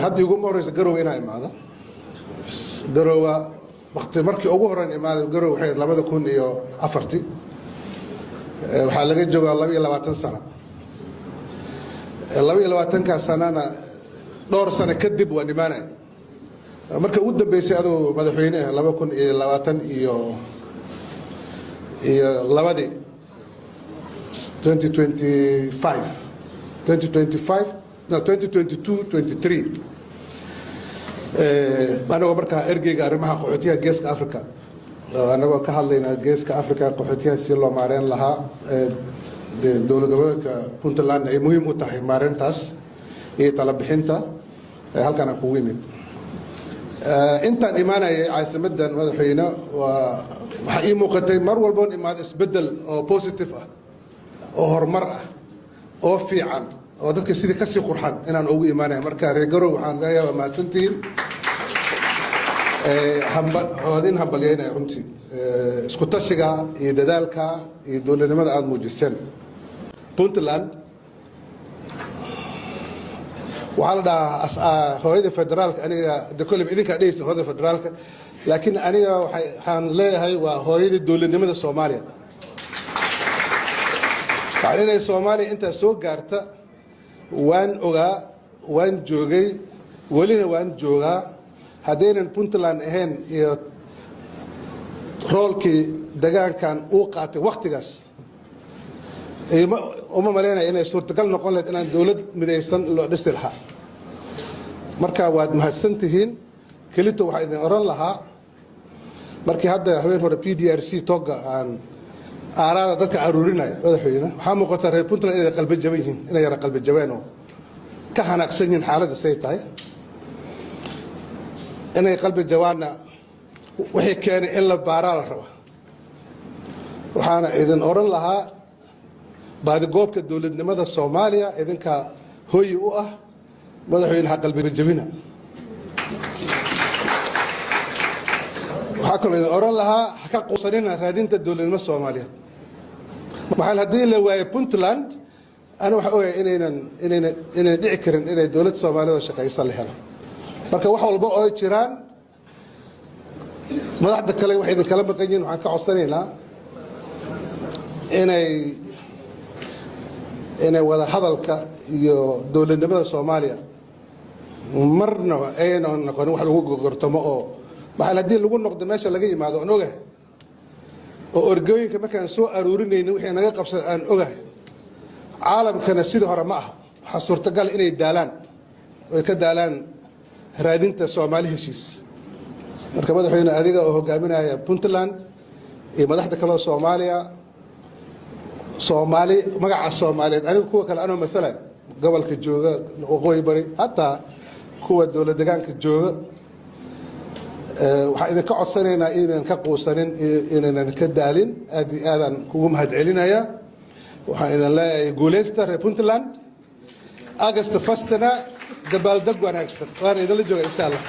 hadda ugu horeysa garow inaa imaado garowa waqti markii ugu horeyn imaado garow waxay 2004 waxaa laga joogaa 22 sano 22 sanana dhowr sano kadib waa imaanay marka ugu dambeysay adoo madaxweyne 2020 iyo labadi 2022 23 anagoo markaa ergeyga arrimaha qaxootiyaha geeska Afrika anagoo ka hadlayna geeska Afrika qaxootiyaha si loo maareyn lahaa dowlad goboleedka Puntland ay muhiim u tahay maareyntaas iyo talo bixinta halkan aan kugu yimid intaan imaanayay caasimadan madaxweyne waxa ii muuqatay mar walba oo imaad isbedel oo positive ah oo horumar ah oo fiican oo dadka sidii ka sii qurxan inaan ugu imaanay marka reer garow waxaan leeyahay mahadsantiin hoodin hambalyeynay runtii isku tashiga iyo dadaalka iyo dowladnimada aad muujiseen Puntland waxaa la dhahaa hooyada federaalka aniga koley idinkaa dhehaysa hooyada federaalka laakiin aniga waxaan leeyahay waa hooyada dowladnimada Soomaaliya waxaan inay Soomaaliya inta soo gaarta waan ogaa waan joogay walina waan joogaa haddaynan Puntland ahayn iyo roolkii deegaankan uu qaatay waqtigaas uma maleynaya inay suurtagal noqon lahayd inaan dowlad midaysan loo dhisi lahaa marka waad mahadsantihiin kelito waxaa idin oran lahaa markii hadda habeen hore PDRC toga aan aaraada dadka aruurinaya madaxweyne waxaa muuqata reer Puntland inay qalbi jaban yihiin inay yara qalbi jabeen oo ka xanaaqsan yihiin xaaladda say tahay inay qalbi jawaana wixii keenay in la baaraa la rabo waxaana idin oran lahaa baadigoobka dowladnimada Soomaaliya idinka hooy u ah madaxweynaha qalbi jabina waxaa kaloo idin oran lahaa ka quusanina raadinta dowladnimada Soomaaliya waxaan haddii la waayo Puntland ana waxa ogahay inaynan dhici karin inay dowlad Soomaaliyeed shaqaysan la helo marka wax walba oo jiraan madaxda kale waxay idin kala maqan yihiin waxaan ka codsanaynaa inay wada hadalka iyo dowladnimada Soomaaliya marna ayna noqon wax lagu gorgortamo oo maxaa hadii lagu noqdo meesha laga yimaado aan ogahay oo orgooyinka markaan soo aruurinayna wixii naga qabsan aan ogahay caalamkana sidii hore ma aha waxa suurtagal inay daalaan oo ka daalaan raadinta Soomaali heshiis marka madaxweyne adiga oo hogaaminaya Puntland iyo madaxda kale Soomaaliya Soomaali magaca Soomaaliyeed anigu kuwa kale anoo mathalay gobolka jooga waqooyi bari hatta kuwa dowlad deegaanka jooga waxaan idinka codsanaynaa inaan ka quusanin inaan ka daalin aad iyo aadan kugu mahadcelinaya waxaan idin leeyahay guuleysta reer Puntland August 1 dabaaldeg wanaagsan waan idinla joogaa insha Allah